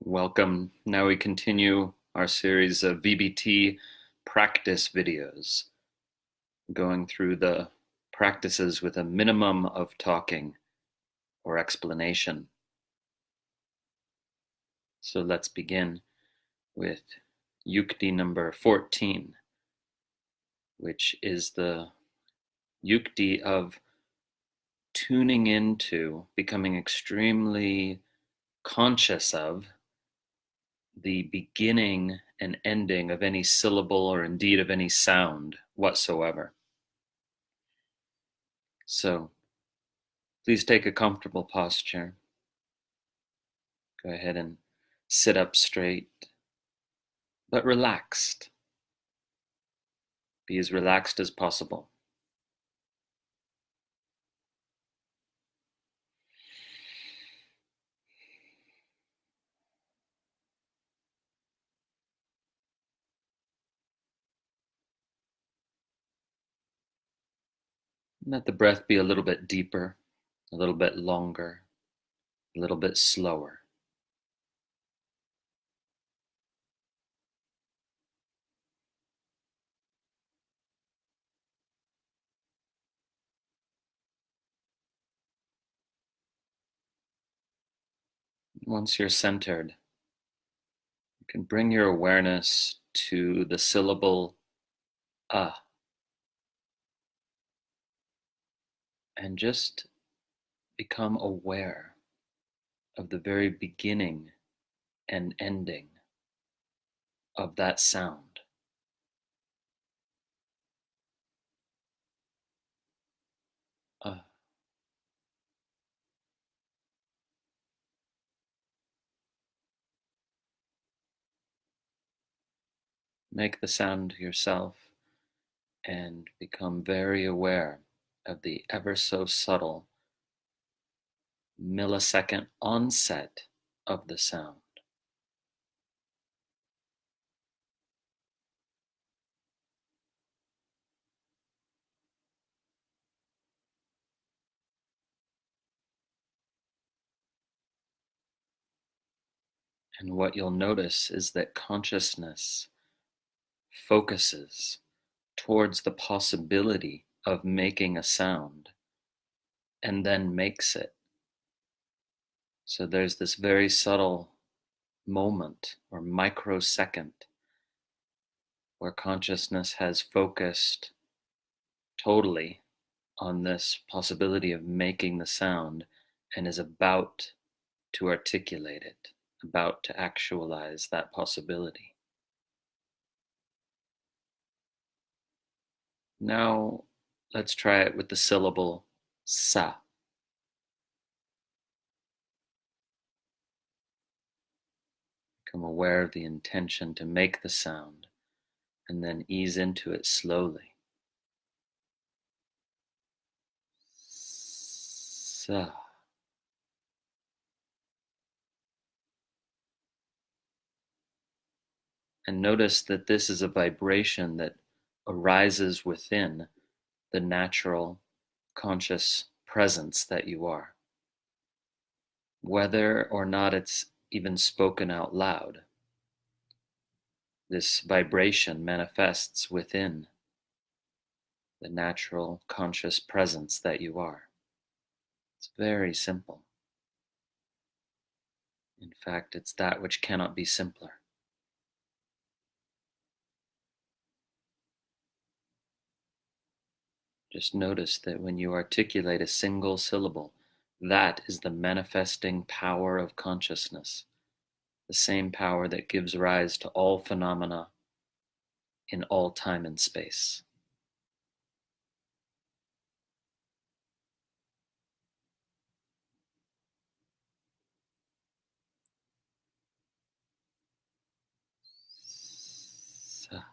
Welcome. Now we continue our series of VBT practice videos, going through the practices with a minimum of talking or explanation. So let's begin with Yukti number 14, which is the Yukti of tuning into, becoming extremely conscious of the beginning and ending of any syllable or indeed of any sound whatsoever. So please take a comfortable posture. Go ahead and sit up straight, but relaxed. Be as relaxed as possible. Let the breath be a little bit deeper, a little bit longer, a little bit slower. Once you're centered, you can bring your awareness to the syllable ah and just become aware of the very beginning and ending of that sound. Ah. Make the sound yourself and become very aware of the ever so subtle millisecond onset of the sound. And what you'll notice is that consciousness focuses towards the possibility of making a sound and then makes it. So there's this very subtle moment or microsecond where consciousness has focused totally on this possibility of making the sound and is about to articulate it, about to actualize that possibility. Now let's try it with the syllable sa. Become aware of the intention to make the sound and then ease into it slowly. Sa. And notice that this is a vibration that arises within the natural conscious presence that you are. Whether or not it's even spoken out loud, this vibration manifests within the natural conscious presence that you are. It's very simple. In fact, it's that which cannot be simpler. Just notice that when you articulate a single syllable, that is the manifesting power of consciousness, the same power that gives rise to all phenomena in all time and space. Sa.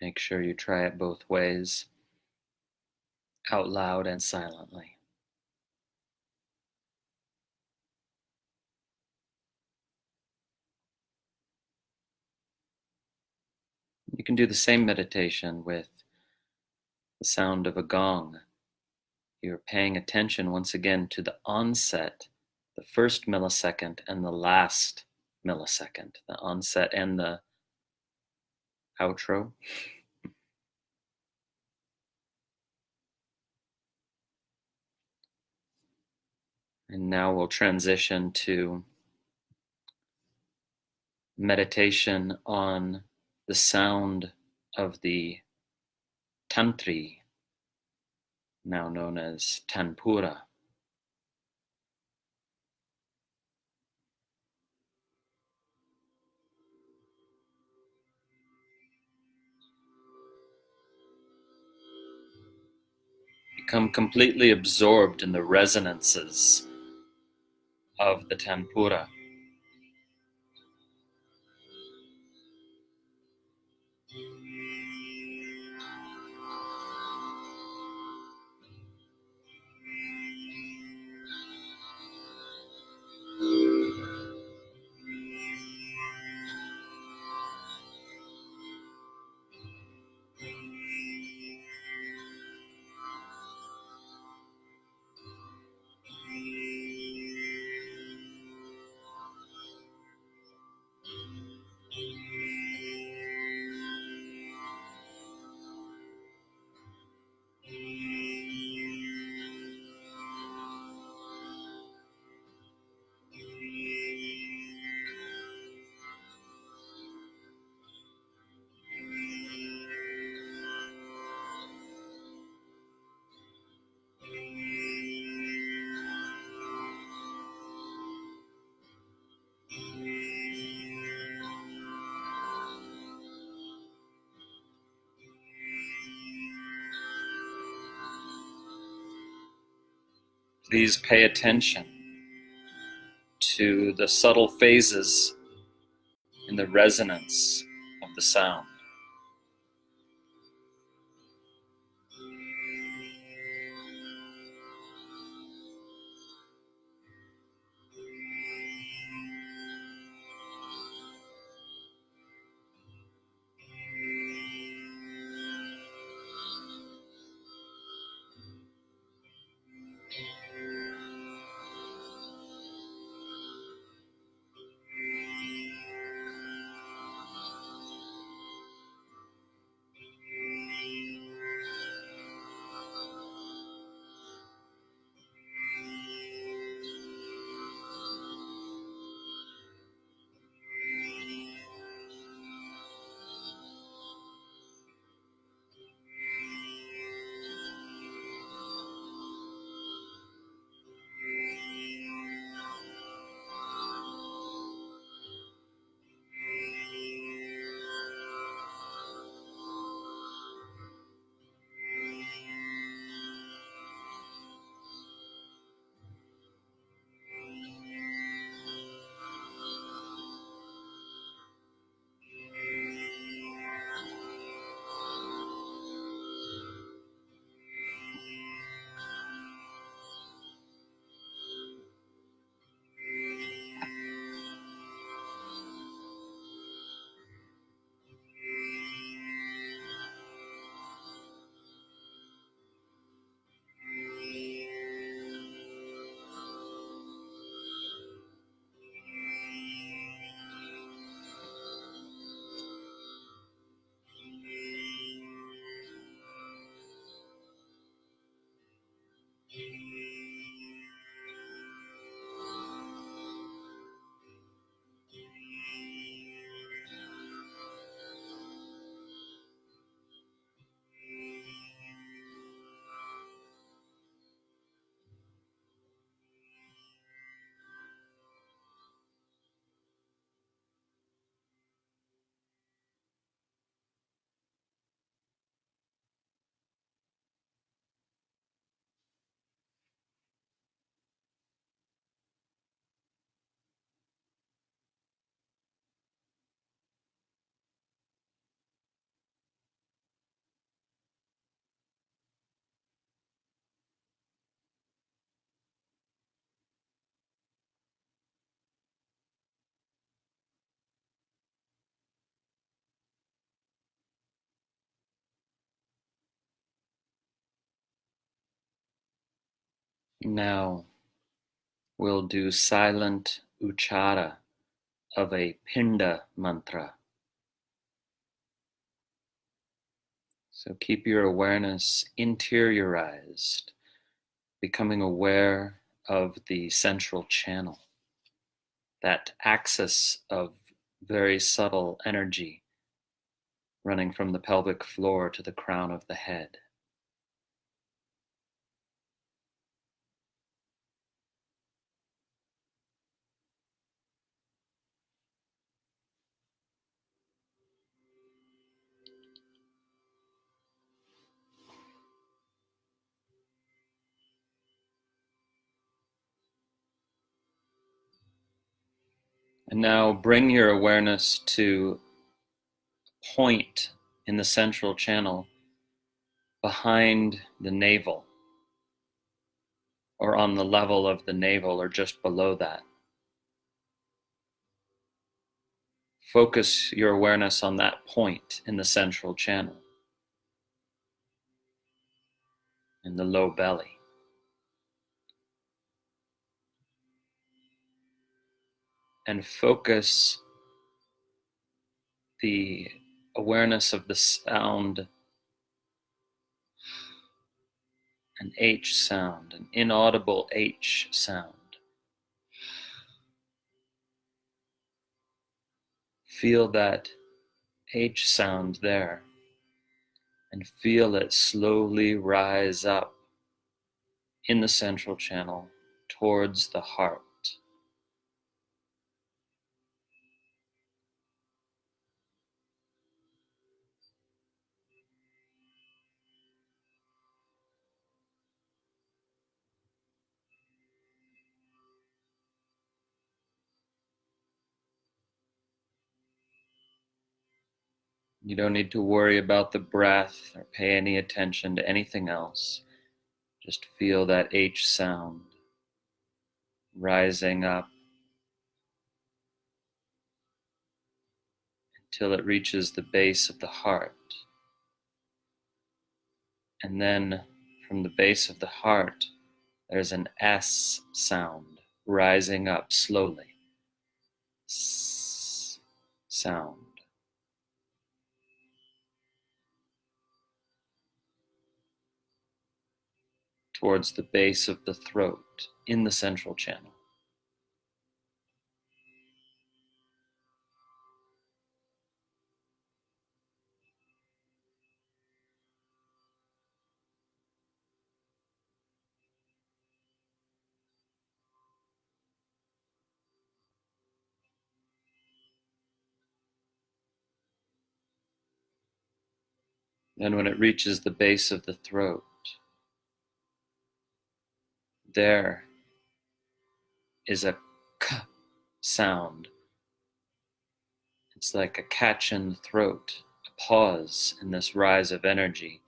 Make sure you try it both ways, out loud and silently. You can do the same meditation with the sound of a gong. You're paying attention once again to the onset, the first millisecond and the last millisecond, the onset and the outro. And now we'll transition to meditation on the sound of the tantri, now known as tambura. Become completely absorbed in the resonances of the tambura. Please pay attention to the subtle phases in the resonance of the sound. Now we'll do silent uchara of a piṇḍa-mantra. So keep your awareness interiorized, becoming aware of the central channel, that axis of very subtle energy running from the pelvic floor to the crown of the head. And now bring your awareness to a point in the central channel behind the navel, or on the level of the navel, or just below that. Focus your awareness on that point in the central channel, in the low belly. And focus the awareness of the sound, an H sound, an inaudible H sound. Feel that H sound there, and feel it slowly rise up in the central channel towards the heart. You don't need to worry about the breath or pay any attention to anything else. Just feel that H sound rising up until it reaches the base of the heart. And then from the base of the heart, there's an S sound rising up slowly. S sound. Towards the base of the throat in the central channel. Then when it reaches the base of the throat, there is a k sound. It's like a catch in the throat, a pause in this rise of energy.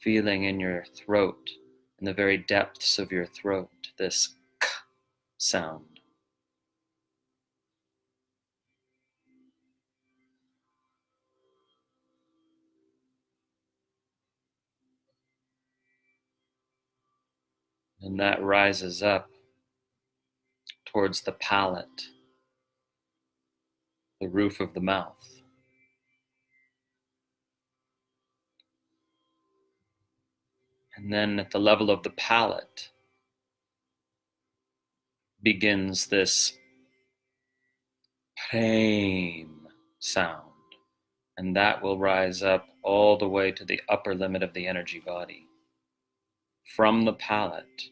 Feeling in your throat, in the very depths of your throat, this k sound. And that rises up towards the palate, the roof of the mouth. And then at the level of the palate begins this prem sound. And that will rise up all the way to the upper limit of the energy body. From the palate,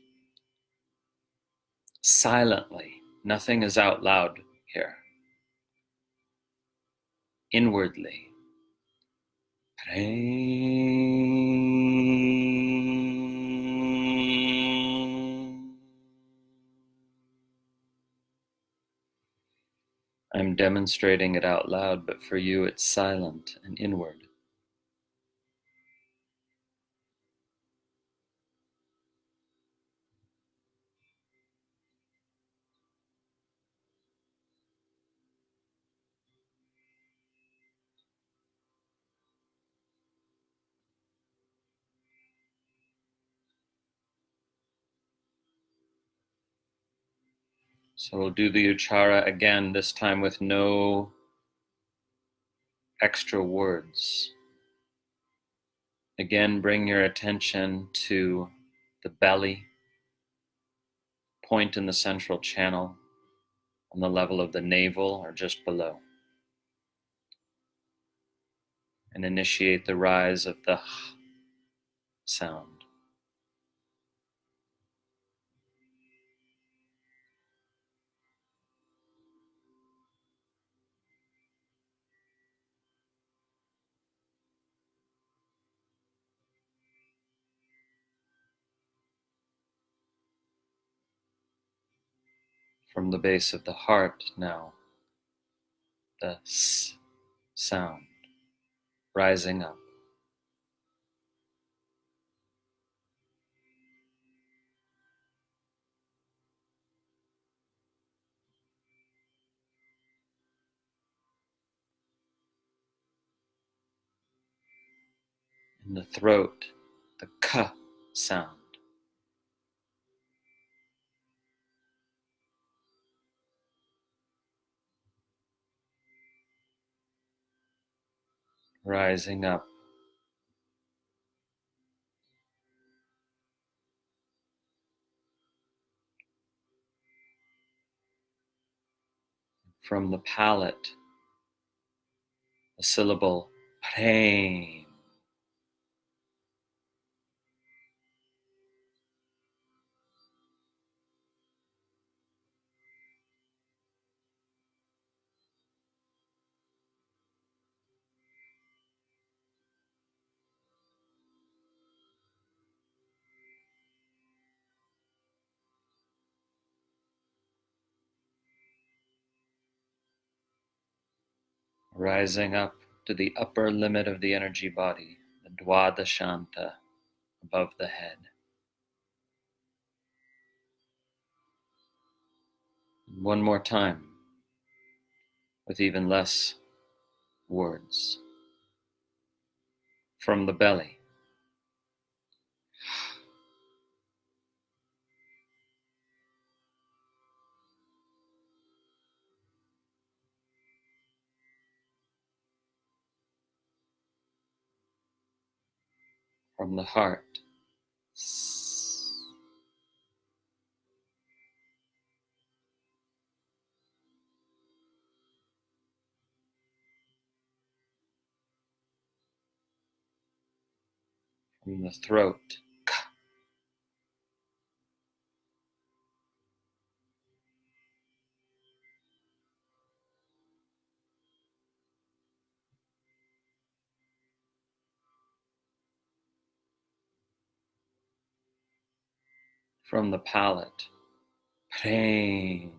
silently, nothing is out loud here. Inwardly, I'm demonstrating it out loud, but for you it's silent and inward. So we'll do the uchara again, this time with no extra words. Again, bring your attention to the belly, point in the central channel on the level of the navel or just below. And initiate the rise of the sound. From the base of the heart now, the s sound rising up. In the throat, the k sound. Rising up. From the palate, the syllable pain. Rising up to the upper limit of the energy body, the dwadashanta, above the head. One more time, with even less words. From the belly, from the heart, from the throat, from the palate, pain.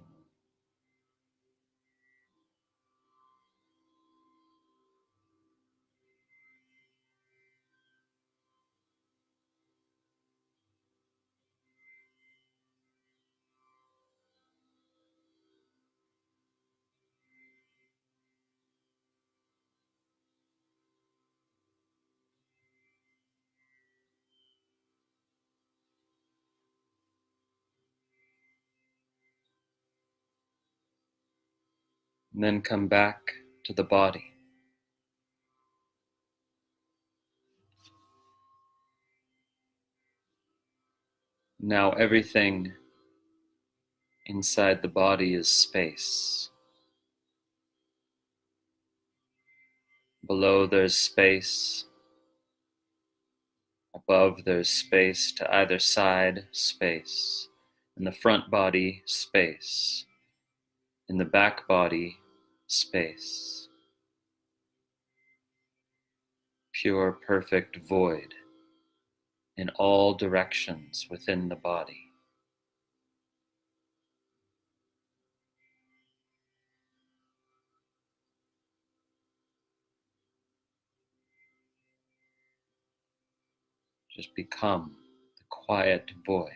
And then come back to the body. Now everything inside the body is space. Below there's space. Above there's space. To either side, space. In the front body, space. In the back body, space. Pure, perfect void in all directions within the body. Just become the quiet void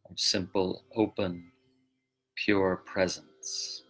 of simple, open, pure presence.